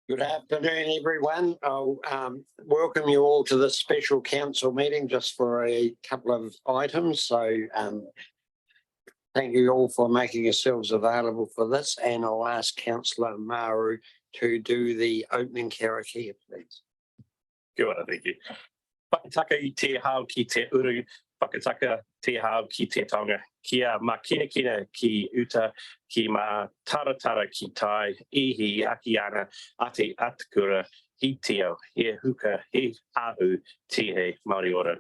Good afternoon, everyone. I'll welcome you all to this special council meeting just for a couple of items. So thank you all for making yourselves available for this, and I'll ask Councillor Maru to do the opening karakia, please. Kia ora, thank you. Whakataka I te hao ki te uru, whakataka te hao ki te taonga. Kia makina ki uta, ki ma taratara ki tai, ihi aki ana, ate atakura, hi teo, he huka, he ahu, te he Māori ora.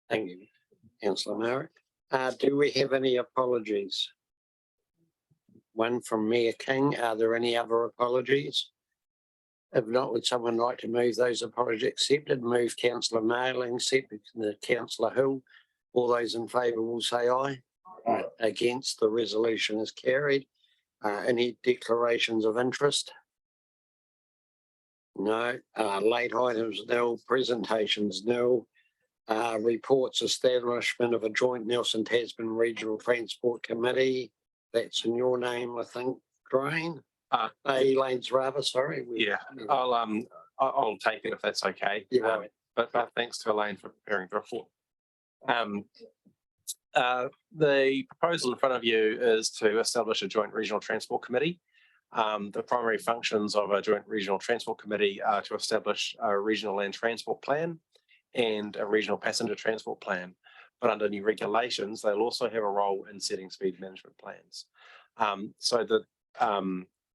Thank you, Councillor Maru. Do we have any apologies? One from Mayor King. Are there any other apologies? If not, would someone like to move those apologies accepted? Move Councillor Marling, second Councillor Hill. All those in favour will say aye. Aye. Against, the resolution is carried. Any declarations of interest? No. Late items nil. Presentations nil. Reports, establishment of a joint Nelson Tasman Regional Transport Committee. That's in your name, I think, Drain. Elaine's rather, sorry. Yeah, I'll take it if that's okay. Yeah. But thanks to Elaine for preparing the report. The proposal in front of you is to establish a joint regional transport committee. The primary functions of a joint regional transport committee are to establish a regional land transport plan and a regional passenger transport plan. But under new regulations, they'll also have a role in setting speed management plans. So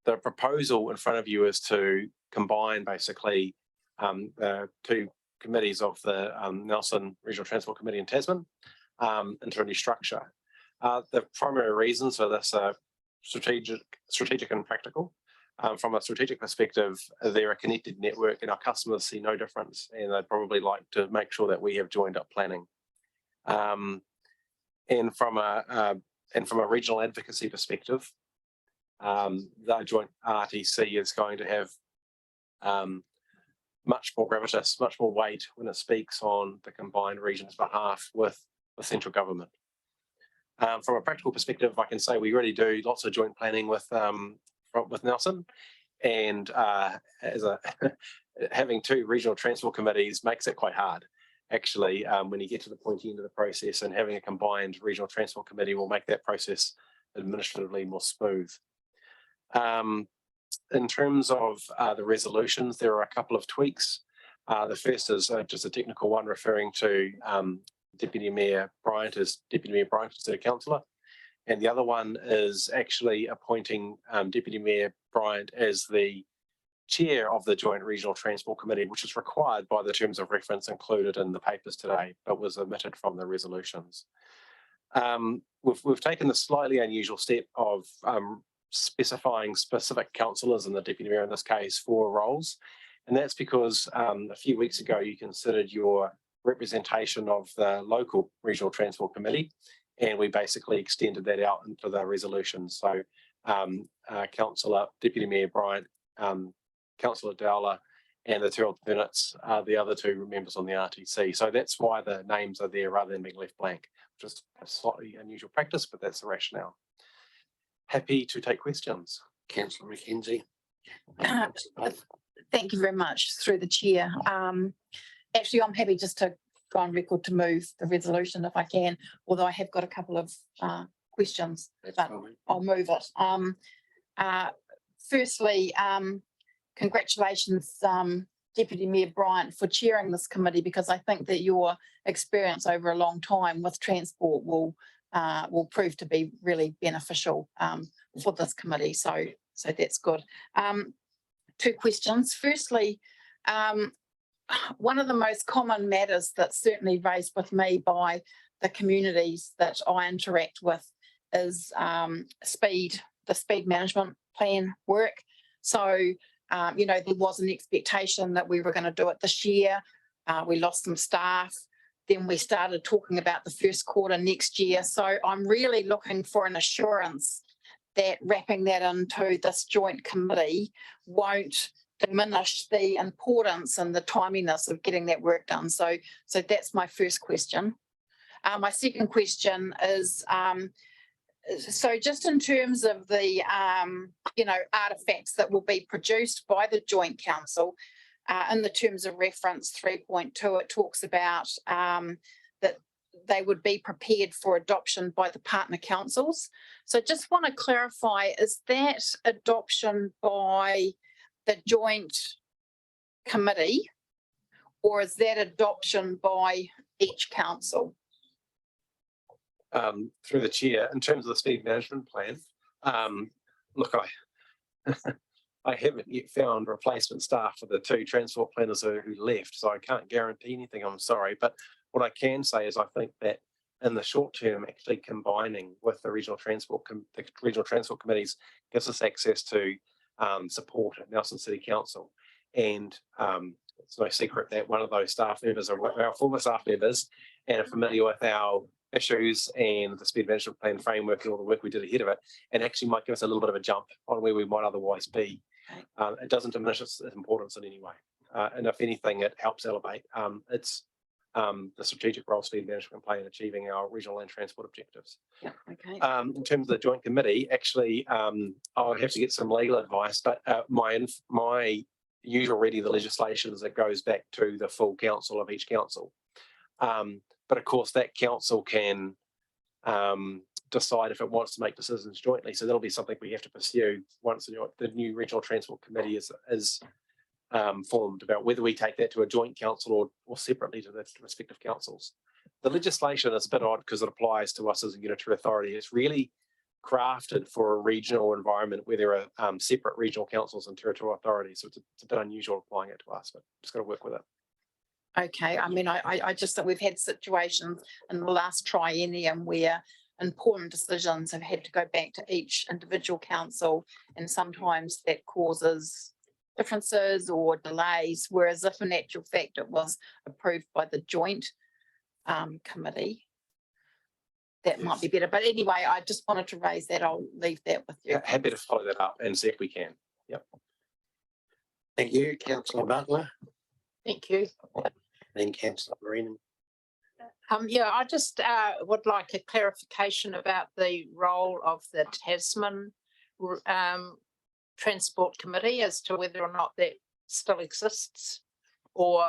the proposal in front of you is to combine basically the two committees of the Nelson Regional Transport Committee in Tasman into a new structure. The primary reasons for this are strategic and practical. From a strategic perspective, they're a connected network and our customers see no difference, and they'd probably like to make sure that we have joined up planning. And from a regional advocacy perspective, the joint RTC is going to have much more gravitas, much more weight when it speaks on the combined region's behalf with the central government. From a practical perspective, I can say we really do lots of joint planning with Nelson, and having two regional transport committees makes it quite hard. Actually, when you get to the pointy end of the process, and having a combined regional transport committee will make that process administratively more smooth. In terms of the resolutions, there are a couple of tweaks. The first is just a technical one referring to Deputy Mayor Bryant as Deputy Mayor Bryant instead of Councillor. And the other one is actually appointing Deputy Mayor Bryant as the chair of the Joint Regional Transport Committee, which is required by the terms of reference included in the papers today, but was omitted from the resolutions. We've taken the slightly unusual step of specifying specific councillors, and the Deputy Mayor in this case, for roles. And that's because a few weeks ago you considered your representation of the local Regional Transport Committee, and we basically extended that out into the resolution. So Councillor Deputy Mayor Bryant, Councillor Dowler, and the two alternates are the other two members on the RTC. So that's why the names are there rather than being left blank, which is a slightly unusual practice, but that's the rationale. Happy to take questions. Councillor McKenzie. Thank you very much, through the chair. Actually, I'm happy just to go on record to move the resolution if I can, although I have got a couple of questions, but I'll move it. Firstly, congratulations, Deputy Mayor Bryant, for chairing this committee, because I think that your experience over a long time with transport will prove to be really beneficial for this committee. So that's good. Two questions. Firstly, one of the most common matters that's certainly raised with me by the communities that I interact with is the speed management plan work. So, you know, there was an expectation that we were going to do it this year. We lost some staff. Then we started talking about the first quarter next year. So I'm really looking for an assurance that wrapping that into this joint committee won't diminish the importance and the timeliness of getting that work done. So that's my first question. My second question is So just in terms of the, artifacts that will be produced by the joint council, in the terms of reference 3.2, it talks about that they would be prepared for adoption by the partner councils. So just want to clarify, is that adoption by the joint committee, or is that adoption by each council? Through the chair, in terms of the speed management plan, look, I haven't yet found replacement staff for the 2 transport planners who left, so I can't guarantee anything, I'm sorry. But what I can say is I think that in the short term, actually combining with the regional transport committees gives us access to support at Nelson City Council. And it's no secret that one of those staff members are our former staff members and are familiar with our issues and the speed management plan framework and all the work we did ahead of it, and actually might give us a little bit of a jump on where we might otherwise be. It doesn't diminish its importance in any way. And if anything, it helps elevate its the strategic role speed management play in achieving our regional land transport objectives. Yeah, okay. In terms of the joint committee, actually, I'll have to get some legal advice, but my usual reading of the legislation is it goes back to the full council of each council. But of course, that council can decide if it wants to make decisions jointly. So that'll be something we have to pursue once the new regional transport committee is formed, about whether we take that to a joint council or separately to the respective councils. The legislation is a bit odd because it applies to us as a unitary authority. It's really crafted for a regional environment where there are separate regional councils and territorial authorities. So it's a bit unusual applying it to us, but just got to work with it. Okay, I mean, I just think we've had situations in the last triennium where important decisions have had to go back to each individual council, and sometimes that causes differences or delays, whereas if in actual fact it was approved by the joint committee, that might be better. But anyway, I just wanted to raise that. I'll leave that with you. Happy to follow that up and see if we can. Yep. Thank you, Councillor Butler. Thank you. Then Councillor Green. Yeah, I just would like a clarification about the role of the Tasman Transport Committee as to whether or not that still exists, or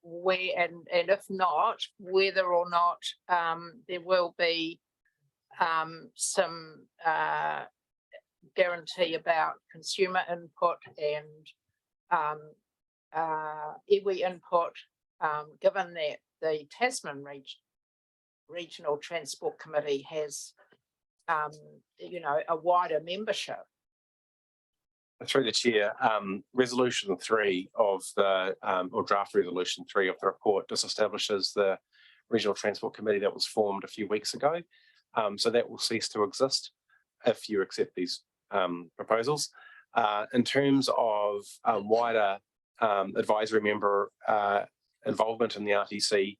where, and if not, whether or not there will be some guarantee about consumer input and iwi input, given that the Tasman Regional Transport Committee has a wider membership. Through the chair, resolution 3 of the or draft resolution 3 of the report just establishes the regional transport committee that was formed a few weeks ago. So that will cease to exist if you accept these proposals. In terms of wider advisory member involvement in the RTC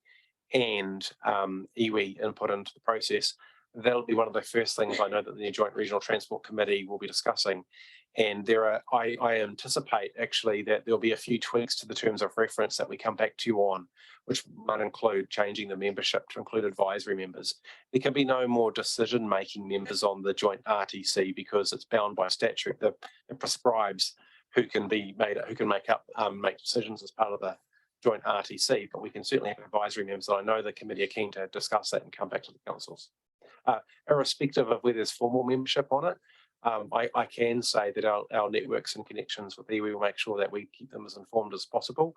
and iwi input into the process, that'll be one of the first things I know that the Joint Regional Transport Committee will be discussing. And I anticipate actually that there'll be a few tweaks to the terms of reference that we come back to you on, which might include changing the membership to include advisory members. There can be no more decision-making members on the joint RTC because it's bound by statute that it prescribes who can make decisions as part of the joint RTC. But we can certainly have advisory members. I know the committee are keen to discuss that and come back to the councils. Irrespective of whether there's formal membership on it, I can say that our networks and connections with iwi will make sure that we keep them as informed as possible.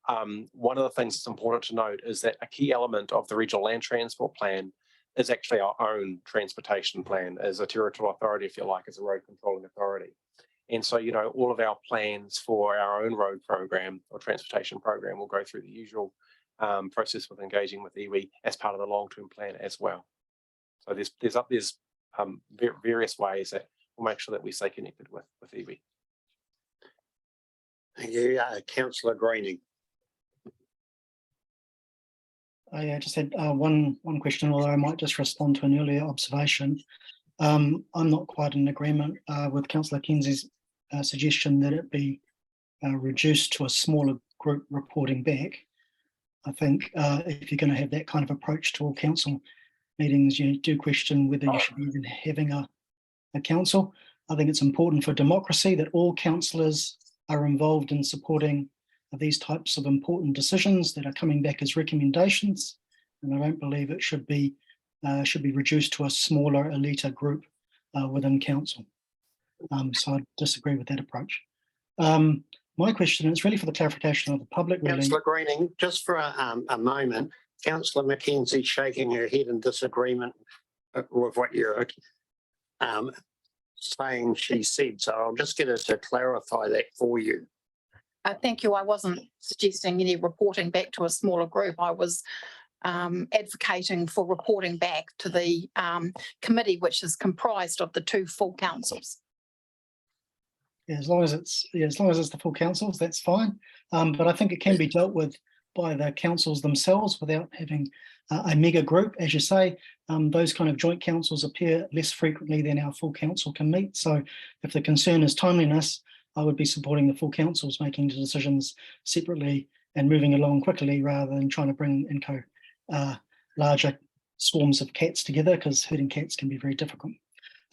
One of the things that's important to note is that a key element of the regional land transport plan is actually our own transportation plan as a territorial authority, if you like, as a road controlling authority. And so, all of our plans for our own road program or transportation program will go through the usual process with engaging with iwi as part of the long-term plan as well. So there's various ways that we'll make sure that we stay connected with iwi. Thank you, Councillor Greening. I just had one question, although I might just respond to an earlier observation. I'm not quite in agreement with Councillor Kenzie's suggestion that it be reduced to a smaller group reporting back. I think if you're going to have that kind of approach to all council meetings, you do question whether you should be even having a council. I think it's important for democracy that all councillors are involved in supporting these types of important decisions that are coming back as recommendations. And I don't believe it should be reduced to a smaller elite group within council. So I disagree with that approach. My question is really for the clarification of the public. Really, Councillor Greening, just for a moment, Councillor Mackenzie shaking her head in disagreement with what you're saying she said. So I'll just get her to clarify that for you. Thank you. I wasn't suggesting any reporting back to a smaller group. I was advocating for reporting back to the committee, which is comprised of the 2 full councils. yeah, as long as it's the full councils, that's fine. But I think it can be dealt with by the councils themselves without having a mega group. As you say, those kind of joint councils appear less frequently than our full council can meet. So if the concern is timeliness, I would be supporting the full councils making the decisions separately and moving along quickly rather than trying to bring in larger swarms of cats together, because herding cats can be very difficult.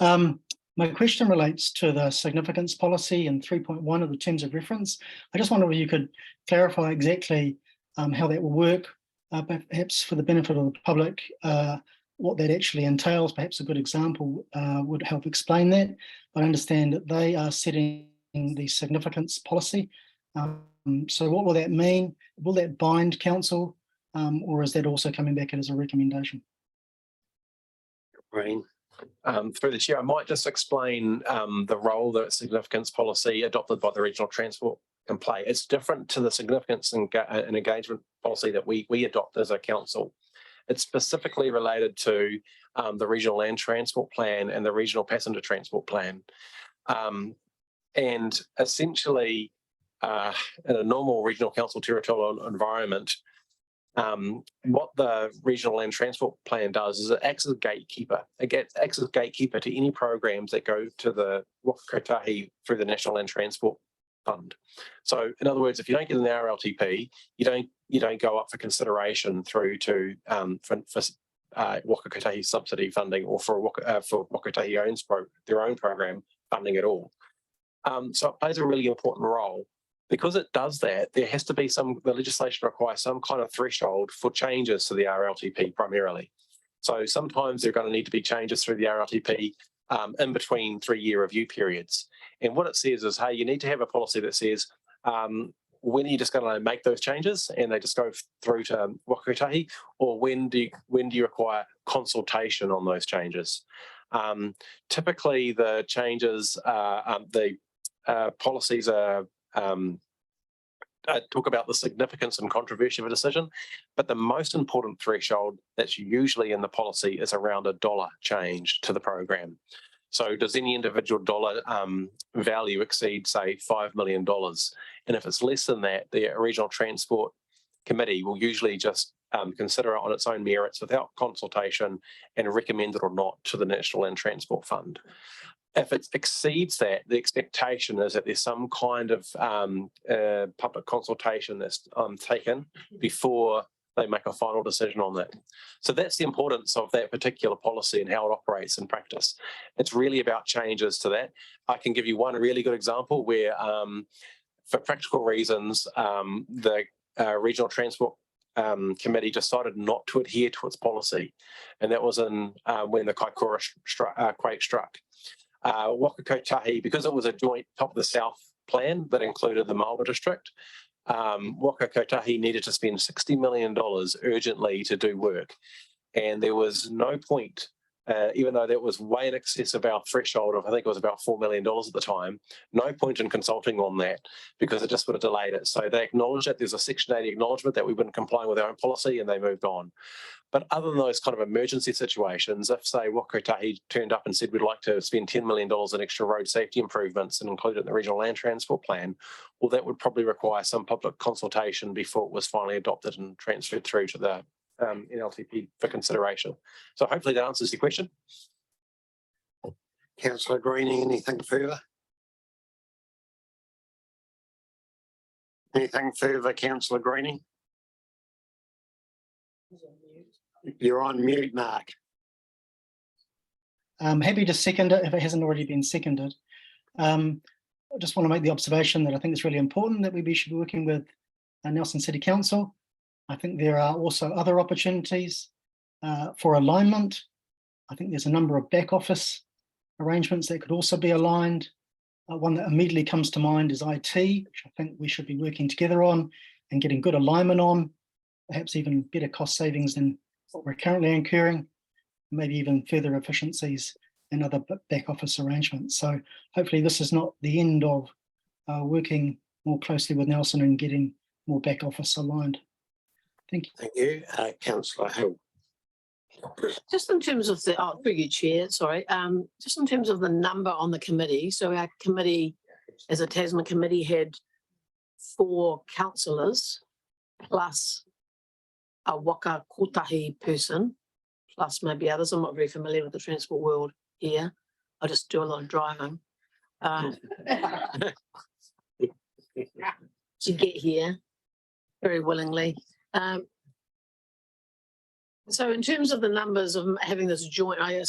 My question relates to the significance policy in 3.1 of the terms of reference. I just wonder if you could clarify exactly how that will work, perhaps for the benefit of the public, what that actually entails. Perhaps a good example would help explain that. I understand that they are setting the significance policy. So what will that mean? Will that bind council, or is that also coming back as a recommendation? Green. Through the chair, I might just explain the role that significance policy adopted by the regional transport can play. It's different to the significance and engagement policy that we adopt as a council. It's specifically related to the regional land transport plan and the regional passenger transport plan. And essentially, in a normal regional council territorial environment, what the regional land transport plan does is it acts as a gatekeeper. It acts as a gatekeeper to any programs that go to the Waka Kotahi through the National Land Transport Fund. So, in other words, if you don't get an RLTP, you don't go up for consideration through to Waka Kotahi subsidy funding, or for Waka Kotahi owns their own program funding at all. So it plays a really important role. Because it does that, there has to be the legislation requires some kind of threshold for changes to the RLTP primarily. So sometimes there are going to need to be changes through the RLTP in between 3-year review periods. And what it says is, hey, you need to have a policy that says, when are you just going to make those changes and they just go through to Waka Kotahi, or when do you require consultation on those changes? Typically, the changes, policies are talk about the significance and controversy of a decision, but the most important threshold that's usually in the policy is around $1 change to the program. So does any individual dollar value exceed, say, $5 million? And if it's less than that, the regional transport committee will usually just consider it on its own merits without consultation and recommend it or not to the National Land Transport Fund. If it exceeds that, the expectation is that there's some kind of public consultation that's taken before they make a final decision on that. So that's the importance of that particular policy and how it operates in practice. It's really about changes to that. I can give you one really good example where, for practical reasons, the Regional Transport Committee decided not to adhere to its policy, and that was when the Kaikoura quake struck. Waka Kotahi, because it was a joint top of the south plan that included the Marlborough district, Waka Kotahi needed to spend $60 million urgently to do work. And there was no point, even though that was way in excess of our threshold of, I think it was about $4 million at the time, no point in consulting on that because it just would have delayed it. So they acknowledged that there's a Section 80 acknowledgement that we wouldn't comply with our own policy, and they moved on. But other than those kind of emergency situations, if, say, Waka Kotahi turned up and said we'd like to spend $10 million in extra road safety improvements and include it in the regional land transport plan, well, that would probably require some public consultation before it was finally adopted and transferred through to the NLTP for consideration. So hopefully that answers your question. Councillor Greening, anything further? Anything further, Councillor Greening? You're on mute, Mark. I'm happy to second it if it hasn't already been seconded. I just want to make the observation that I think it's really important that we should be working with Nelson City Council. I think there are also other opportunities for alignment. I think there's a number of back office arrangements that could also be aligned. One that immediately comes to mind is IT, which I think we should be working together on and getting good alignment on, perhaps even better cost savings than what we're currently incurring, maybe even further efficiencies in other back office arrangements. So hopefully this is not the end of working more closely with Nelson and getting more back office aligned. Thank you. Thank you. Councillor Hill. Just in terms of the, through you, Chair, sorry, just in terms of the number on the committee. So our committee, as a Tasman committee, had 4 councillors plus a waka kotahi person, plus maybe others. I'm not very familiar with the transport world here. I just do a lot of driving. To get here very willingly. So in terms of the numbers of having this joint, I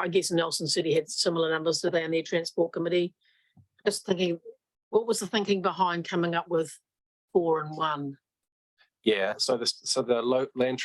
guess Nelson City had similar numbers to they on their transport committee. Just thinking, what was the thinking behind coming up with 4 and 1? Yeah, so the land transport